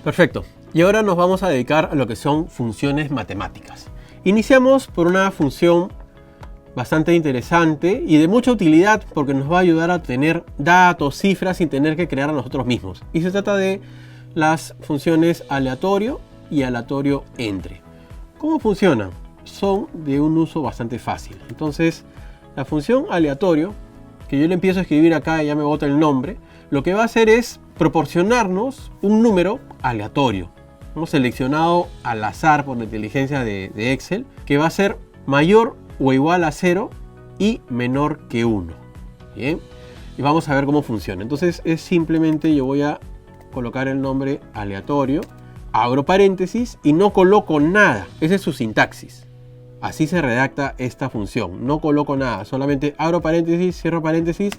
Perfecto. Y ahora nos vamos a dedicar a lo que son funciones matemáticas. Iniciamos por una función bastante interesante y de mucha utilidad porque nos va a ayudar a obtener datos, cifras sin tener que crear a nosotros mismos. Y se trata de las funciones aleatorio y aleatorio entre. ¿Cómo funcionan? Son de un uso bastante fácil. Entonces, la función aleatorio, que yo le empiezo a escribir acá y ya me bota el nombre, lo que va a hacer es proporcionarnos un número aleatorio. Hemos seleccionado al azar por la inteligencia de Excel, que va a ser mayor o igual a 0 y menor que 1. Bien, y vamos a ver cómo funciona. Entonces es simplemente, yo voy a colocar el nombre aleatorio, abro paréntesis y no coloco nada. Esa es su sintaxis. Así se redacta esta función. No coloco nada, solamente abro paréntesis, cierro paréntesis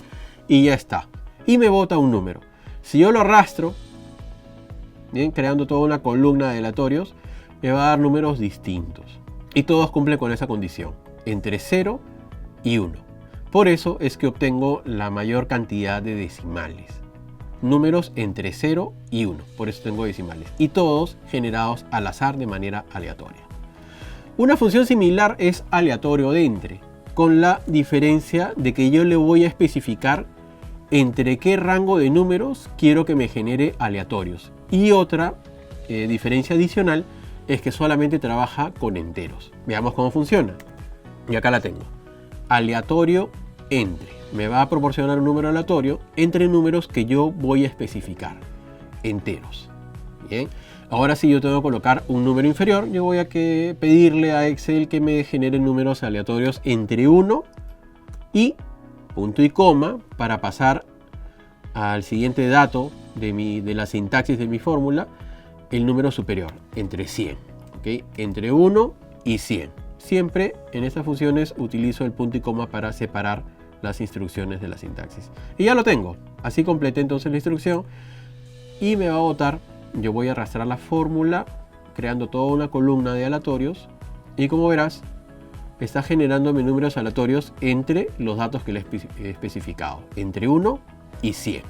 y ya está. Y me bota un número. Si yo lo arrastro, bien, creando toda una columna de aleatorios, me va a dar números distintos. Y todos cumplen con esa condición, entre 0 y 1. Por eso es que obtengo la mayor cantidad de decimales. Números entre 0 y 1, por eso tengo decimales. Y todos generados al azar de manera aleatoria. Una función similar es aleatorio de entre, con la diferencia de que yo le voy a especificar entre qué rango de números quiero que me genere aleatorios. Y otra diferencia adicional es que solamente trabaja con enteros. Veamos cómo funciona. Y acá la tengo. Aleatorio entre. Me va a proporcionar un número aleatorio entre números que yo voy a especificar. Enteros. Bien. Ahora si yo tengo que colocar un número inferior, yo voy a pedirle a Excel que me genere números aleatorios entre 1 y punto y coma para pasar al siguiente dato de la sintaxis de mi fórmula, el número superior, entre 100. ¿Okay? Entre 1 y 100. Siempre en estas funciones utilizo el punto y coma para separar las instrucciones de la sintaxis. Y ya lo tengo. Así completé entonces la instrucción y me va a botar. Yo voy a arrastrar la fórmula creando toda una columna de aleatorios y como verás está generando mis números aleatorios entre los datos que le he especificado, entre 1 y 100.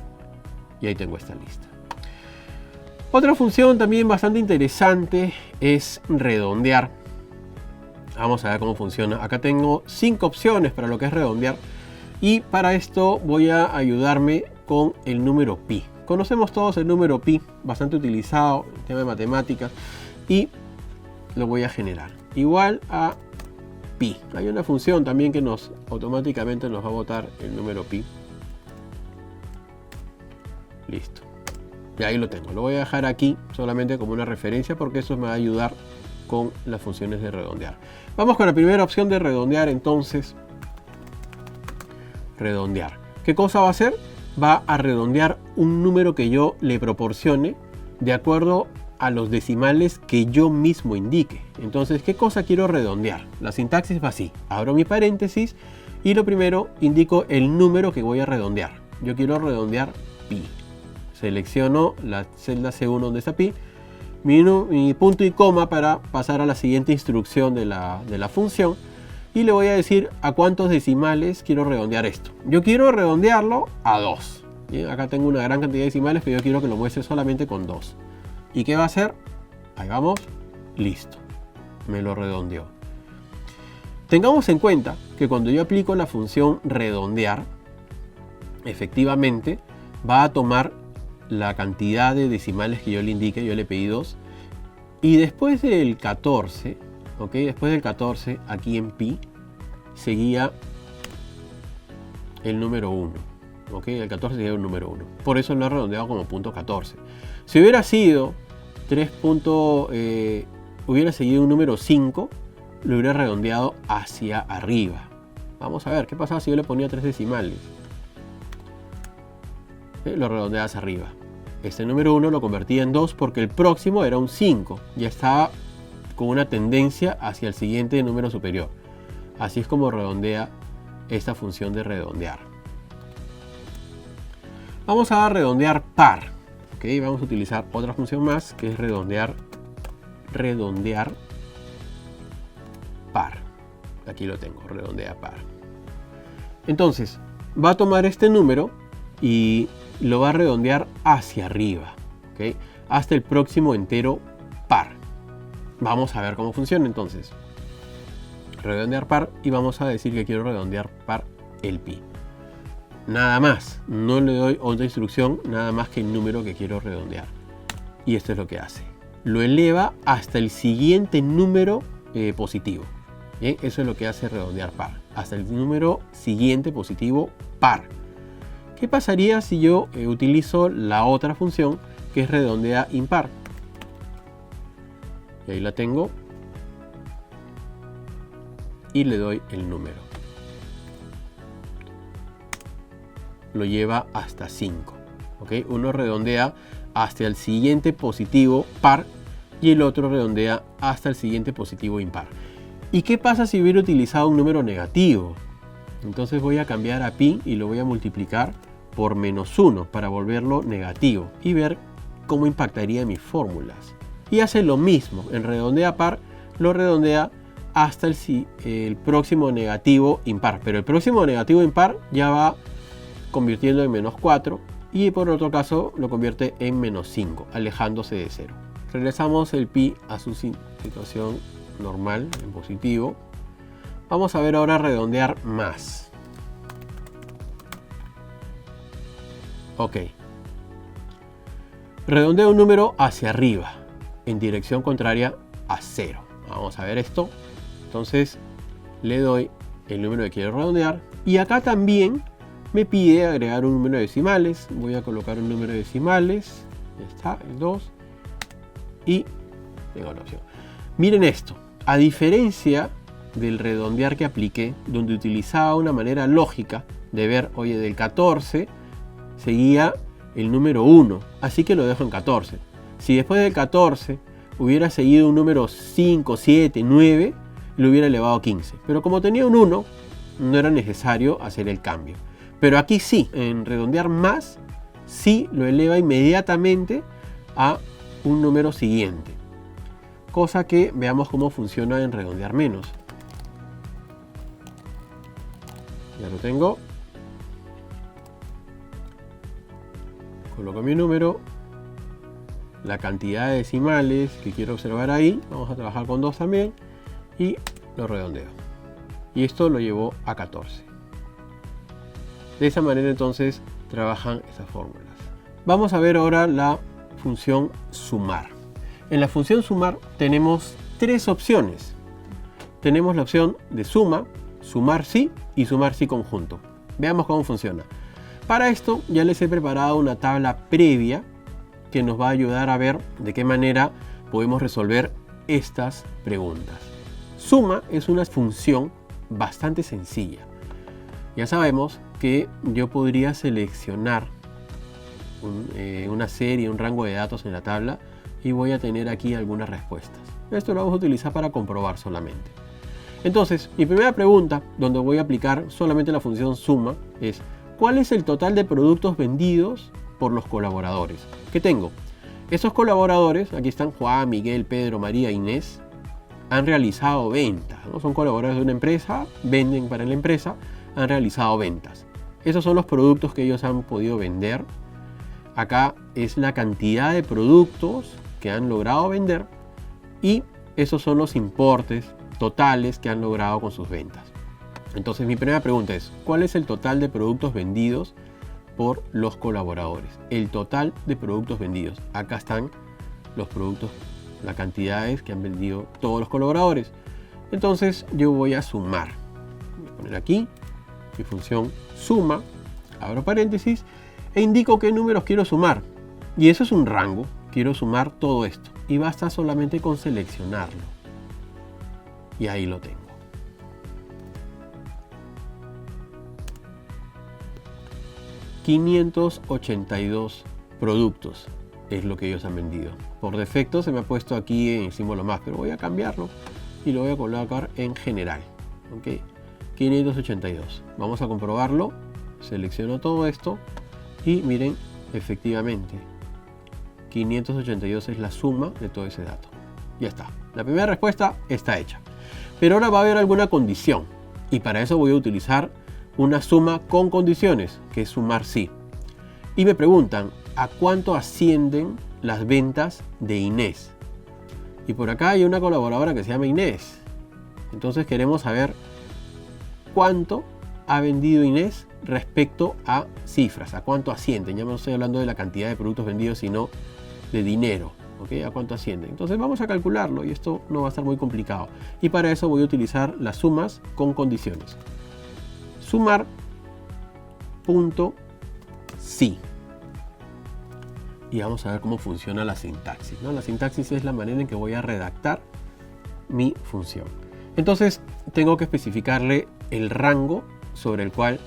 Y ahí tengo esta lista. Otra función también bastante interesante es redondear. Vamos a ver cómo funciona. Acá tengo 5 opciones para lo que es redondear. Y para esto voy a ayudarme con el número pi. Conocemos todos el número pi, bastante utilizado en el tema de matemáticas. Y lo voy a generar. Igual a pi. Hay una función también que automáticamente nos va a botar el número pi. Listo. Y ahí lo tengo. Lo voy a dejar aquí solamente como una referencia porque eso me va a ayudar con las funciones de redondear. Vamos con la primera opción de redondear entonces. Redondear. ¿Qué cosa va a hacer? Va a redondear un número que yo le proporcione de acuerdo a los decimales que yo mismo indique. Entonces, ¿qué cosa quiero redondear? La sintaxis va así. Abro mi paréntesis y lo primero indico el número que voy a redondear. Yo quiero redondear pi. Selecciono la celda C1 donde está pi. Mi punto y coma para pasar a la siguiente instrucción de la función. Y le voy a decir a cuántos decimales quiero redondear esto. Yo quiero redondearlo a 2. Bien, acá tengo una gran cantidad de decimales, pero yo quiero que lo muestre solamente con 2. ¿Y qué va a hacer? Ahí vamos. Listo. Me lo redondeó. Tengamos en cuenta que cuando yo aplico la función redondear, efectivamente va a tomar la cantidad de decimales que yo le indique. Yo le pedí 2. Y después del 14, ¿ok? Después del 14, aquí en pi, seguía el número 1. ¿Ok? El 14 seguía el número 1. Por eso lo he redondeado como punto 14. Si hubiera sido hubiera seguido un número 5, lo hubiera redondeado hacia arriba. Vamos a ver, ¿qué pasaba si yo le ponía 3 decimales? Lo redondeaba hacia arriba. Este número 1 lo convertía en 2 porque el próximo era un 5. Ya estaba con una tendencia hacia el siguiente número superior. Así es como redondea esta función de redondear. Vamos a redondear par. ¿Okay? Vamos a utilizar otra función más que es redondear par. Aquí lo tengo, redondea par. Entonces, va a tomar este número y lo va a redondear hacia arriba. ¿Okay? hasta el próximo entero par. Vamos a ver cómo funciona entonces. Redondear par y vamos a decir que quiero redondear par el pi. Nada más, no le doy otra instrucción, nada más que el número que quiero redondear. Y esto es lo que hace. Lo eleva hasta el siguiente número positivo. Bien, eso es lo que hace redondear par. Hasta el número siguiente positivo par. ¿Qué pasaría si yo utilizo la otra función que es redondea impar? Y ahí la tengo. Y le doy el número. Lo lleva hasta 5. ¿Okay? Uno redondea hasta el siguiente positivo par y el otro redondea hasta el siguiente positivo impar. ¿Y qué pasa si hubiera utilizado un número negativo? Entonces voy a cambiar a pi y lo voy a multiplicar por -1 para volverlo negativo y ver cómo impactaría mis fórmulas. Y hace lo mismo, en redondea par lo redondea hasta el próximo negativo impar, pero el próximo negativo impar ya va convirtiendo en -4 y por otro caso lo convierte en -5, alejándose de 0. Regresamos el pi a su situación normal, en positivo. Vamos a ver ahora redondear más. Ok. Redondeo un número hacia arriba, en dirección contraria a 0. Vamos a ver esto. Entonces le doy el número que quiero redondear y acá también me pide agregar un número de decimales. Voy a colocar un número de decimales. Ya está, el 2. Y tengo la opción. Miren esto. A diferencia del redondear que apliqué, donde utilizaba una manera lógica de ver, oye, del 14 seguía el número 1. Así que lo dejo en 14. Si después del 14 hubiera seguido un número 5, 7, 9, lo hubiera elevado a 15. Pero como tenía un 1, no era necesario hacer el cambio. Pero aquí sí, en redondear más, sí lo eleva inmediatamente a un número siguiente. Cosa que veamos cómo funciona en redondear menos. Ya lo tengo. Coloco mi número. La cantidad de decimales que quiero observar ahí. Vamos a trabajar con 2 también. Y lo redondeo. Y esto lo llevó a 14. De esa manera entonces trabajan esas fórmulas. Vamos a ver ahora la función sumar. En la función sumar tenemos 3 opciones. Tenemos la opción de suma, sumar sí y sumar sí conjunto. Veamos cómo funciona. Para esto ya les he preparado una tabla previa que nos va a ayudar a ver de qué manera podemos resolver estas preguntas. Suma es una función bastante sencilla. Ya sabemos que yo podría seleccionar una serie, un rango de datos en la tabla y voy a tener aquí algunas respuestas. Esto lo vamos a utilizar para comprobar solamente. Entonces, mi primera pregunta, donde voy a aplicar solamente la función suma, es ¿cuál es el total de productos vendidos por los colaboradores? ¿Qué tengo? Estos colaboradores, aquí están Juan, Miguel, Pedro, María, Inés, han realizado ventas, ¿no? Son colaboradores de una empresa, venden para la empresa, han realizado ventas. Esos son los productos que ellos han podido vender. Acá es la cantidad de productos que han logrado vender y esos son los importes totales que han logrado con sus ventas. Entonces mi primera pregunta es, ¿cuál es el total de productos vendidos por los colaboradores? El total de productos vendidos. Acá están los productos, las cantidades que han vendido todos los colaboradores. Entonces yo voy a sumar. Voy a poner aquí mi función suma, abro paréntesis e indico qué números quiero sumar. Y eso es un rango. Quiero sumar todo esto. Y basta solamente con seleccionarlo. Y ahí lo tengo. $582 productos es lo que ellos han vendido. Por defecto se me ha puesto aquí en símbolo más, pero voy a cambiarlo y lo voy a colocar en general. ¿Okay? 582. Vamos a comprobarlo. Selecciono todo esto y miren, efectivamente 582 es la suma de todo ese dato. Ya está. La primera respuesta está hecha. Pero ahora va a haber alguna condición y para eso voy a utilizar una suma con condiciones, que es sumar sí. Y me preguntan, ¿a cuánto ascienden las ventas de Inés. Y por acá hay una colaboradora que se llama Inés. Entonces queremos saber cuánto ha vendido Inés respecto a cifras, a cuánto ascienden. Ya no estoy hablando de la cantidad de productos vendidos, sino de dinero, ¿ok? A cuánto asciende. Entonces vamos a calcularlo y esto no va a estar muy complicado. Y para eso voy a utilizar las sumas con condiciones. Sumar punto sí. Y vamos a ver cómo funciona la sintaxis, ¿no? La sintaxis es la manera en que voy a redactar mi función. Entonces tengo que especificarle el rango sobre el cual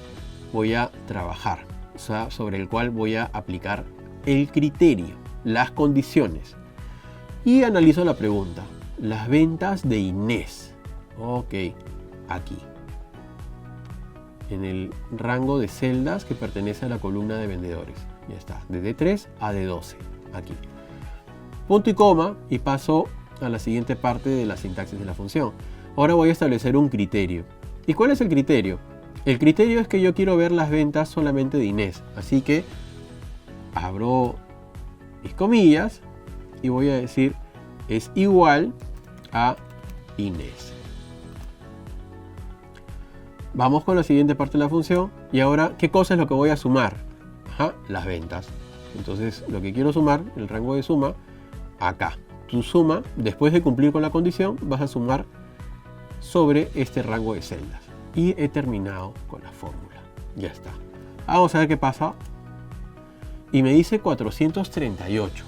voy a trabajar, o sea, sobre el cual voy a aplicar el criterio, las condiciones. Y analizo la pregunta, las ventas de Inés. Ok, aquí, en el rango de celdas que pertenece a la columna de vendedores. Ya está, de D3 a D12, aquí. Punto y coma y paso a la siguiente parte de la sintaxis de la función. Ahora voy a establecer un criterio. ¿Y cuál es el criterio? El criterio es que yo quiero ver las ventas solamente de Inés. Así que abro mis comillas y voy a decir es igual a Inés. Vamos con la siguiente parte de la función. Y ahora, ¿qué cosa es lo que voy a sumar? Ajá, las ventas. Entonces, lo que quiero sumar, el rango de suma, acá. Tu suma, después de cumplir con la condición, vas a sumar sobre este rango de celdas. Y he terminado con la fórmula. Ya está. Vamos a ver qué pasa. Y me dice 438.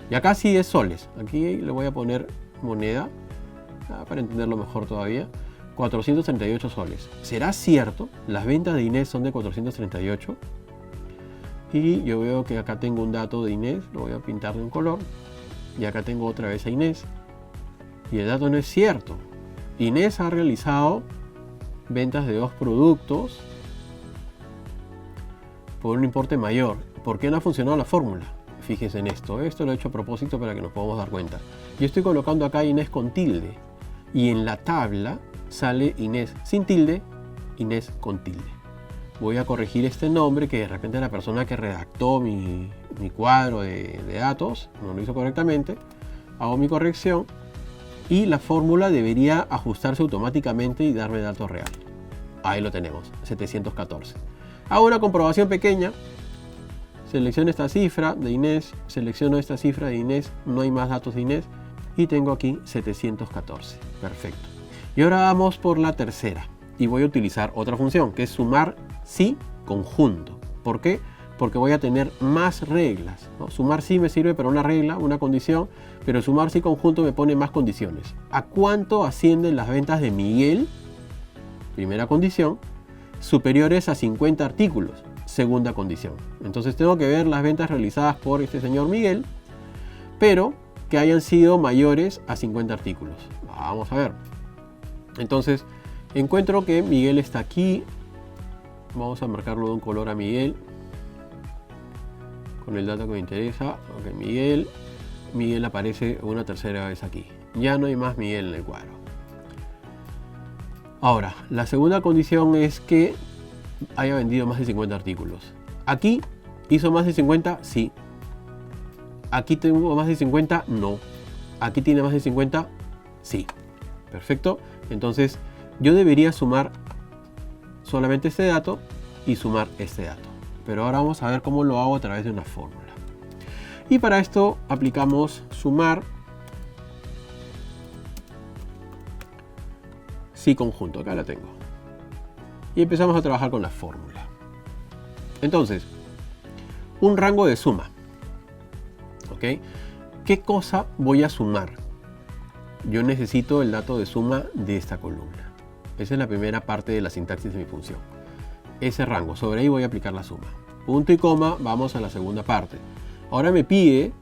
Y acá sí es soles. Aquí le voy a poner moneda para entenderlo mejor todavía. 438 soles. ¿Será cierto? Las ventas de Inés son de 438. Y yo veo que acá tengo un dato de Inés. Lo voy a pintar de un color. Y acá tengo otra vez a Inés. Y el dato no es cierto. Inés ha realizado ventas de 2 productos por un importe mayor. ¿Por qué no ha funcionado la fórmula? Fíjense en esto. Esto lo he hecho a propósito para que nos podamos dar cuenta. Yo estoy colocando acá Inés con tilde. Y en la tabla sale Inés sin tilde, Inés con tilde. Voy a corregir este nombre que de repente la persona que redactó mi cuadro de datos no lo hizo correctamente. Hago mi corrección y la fórmula debería ajustarse automáticamente y darme el dato real. Ahí lo tenemos, 714. Hago una comprobación pequeña. Selecciono esta cifra de Inés, selecciono esta cifra de Inés, no hay más datos de Inés y tengo aquí 714. Perfecto. Y ahora vamos por la tercera y voy a utilizar otra función que es sumar sí conjunto. ¿Por qué? Porque voy a tener más reglas, ¿no? Sumar sí me sirve para una regla, una condición, pero sumar sí conjunto me pone más condiciones. ¿A cuánto ascienden las ventas de Miguel? Primera condición. Superiores a 50 artículos. Segunda condición. Entonces tengo que ver las ventas realizadas por este señor Miguel, pero que hayan sido mayores a 50 artículos. Vamos a ver. Entonces encuentro que Miguel está aquí. Vamos a marcarlo de un color a Miguel con el dato que me interesa. Ok, Miguel aparece una tercera vez aquí. Ya no hay más Miguel en el cuadro. Ahora, la segunda condición es que haya vendido más de 50 artículos. Aquí hizo más de 50, sí. Aquí tengo más de 50, no. Aquí tiene más de 50, sí. Perfecto. Entonces yo debería sumar solamente este dato y sumar este dato. Pero ahora vamos a ver cómo lo hago a través de una fórmula. Y para esto aplicamos sumar sí conjunto. Acá la tengo. Y empezamos a trabajar con la fórmula. Entonces, un rango de suma. ¿Ok? ¿Qué cosa voy a sumar? Yo necesito el dato de suma de esta columna. Esa es la primera parte de la sintaxis de mi función. Ese rango, sobre ahí voy a aplicar la suma. Punto y coma, vamos a la segunda parte. Ahora me pide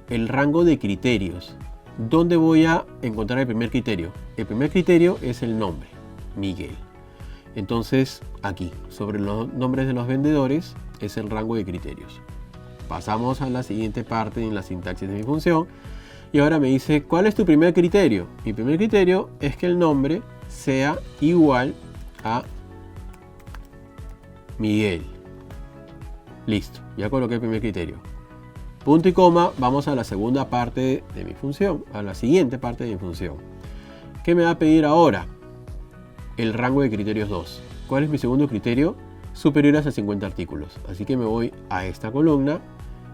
el rango de criterios. ¿Dónde voy a encontrar el primer criterio? El primer criterio es el nombre, Miguel. Entonces, aquí, sobre los nombres de los vendedores, es el rango de criterios. Pasamos a la siguiente parte en la sintaxis de mi función. Y ahora me dice, ¿cuál es tu primer criterio? Mi primer criterio es que el nombre sea igual a Miguel. Listo, ya coloqué el primer criterio. punto y coma, vamos a la segunda parte de mi función, a la siguiente parte de mi función. ¿Qué me va a pedir ahora? El rango de criterios 2. ¿Cuál es mi segundo criterio? Superiores a 50 artículos. Así que me voy a esta columna,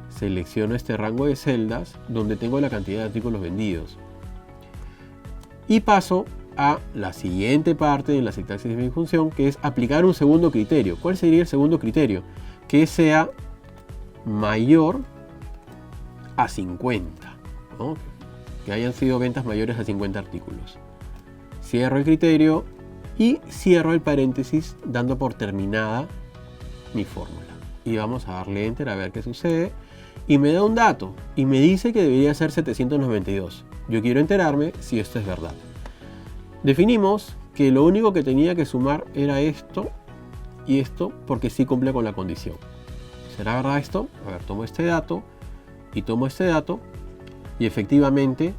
selecciono este rango de celdas donde tengo la cantidad de artículos vendidos y paso a la siguiente parte de la sintaxis de mi función, que es aplicar un segundo criterio. ¿Cuál sería el segundo criterio? Que sea mayor a 50, ¿no? Que hayan sido ventas mayores a 50 artículos. Cierro el criterio y cierro el paréntesis dando por terminada mi fórmula. Y vamos a darle enter a ver qué sucede. Y me da un dato y me dice que debería ser 792. Yo quiero enterarme si esto es verdad. Definimos que lo único que tenía que sumar era esto y esto, porque sí cumple con la condición. ¿Será verdad esto? A ver, tomo este dato y tomo este dato y efectivamente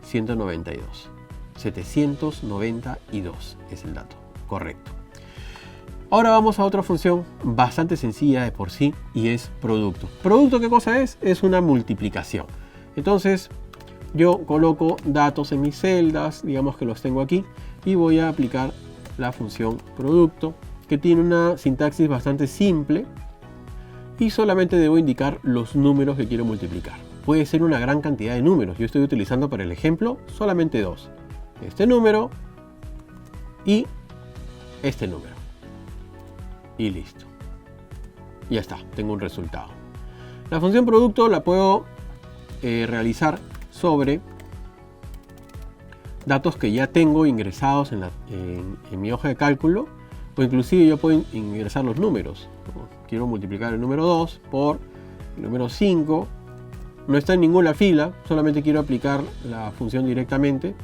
192. 792 es el dato correcto. Ahora vamos a otra función bastante sencilla de por sí y es producto. ¿Producto qué cosa es? Es una multiplicación. Entonces yo coloco datos en mis celdas, digamos que los tengo aquí, y voy a aplicar la función producto, que tiene una sintaxis bastante simple y solamente debo indicar los números que quiero multiplicar. Puede ser una gran cantidad de números. Yo estoy utilizando para el ejemplo solamente dos. Este número y este número. Y listo. Ya está, tengo un resultado. La función producto la puedo realizar sobre datos que ya tengo ingresados en mi hoja de cálculo, o inclusive yo puedo ingresar los números. Quiero multiplicar el número 2 por el número 5. No está en ninguna fila, solamente quiero aplicar la función directamente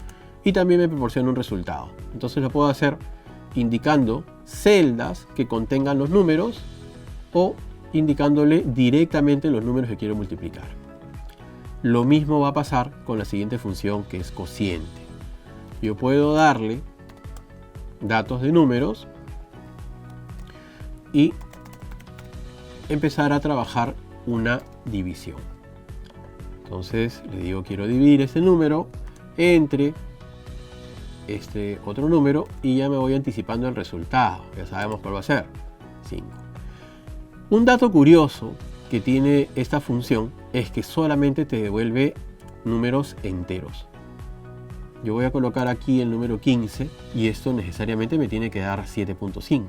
y también me proporciona un resultado. Entonces lo puedo hacer indicando celdas que contengan los números o indicándole directamente los números que quiero multiplicar. Lo mismo va a pasar con la siguiente función, que es cociente. Yo puedo darle datos de números y empezar a trabajar una división. Entonces le digo quiero dividir este número entre este otro número y ya me voy anticipando el resultado. Ya sabemos cuál va a ser, 5. Un dato curioso que tiene esta función es que solamente te devuelve números enteros. Yo voy a colocar aquí el número 15 y esto necesariamente me tiene que dar 7.5,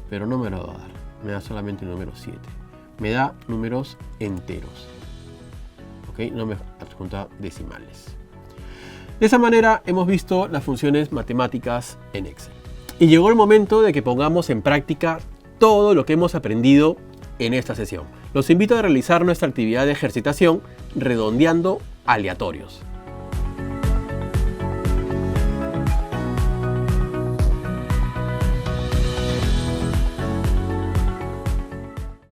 pero no me lo va a dar, me da solamente el número 7. Me da números enteros, ¿ok? No me adjunta decimales. De esa manera hemos visto las funciones matemáticas en Excel. Y llegó el momento de que pongamos en práctica todo lo que hemos aprendido en esta sesión. Los invito a realizar nuestra actividad de ejercitación redondeando aleatorios.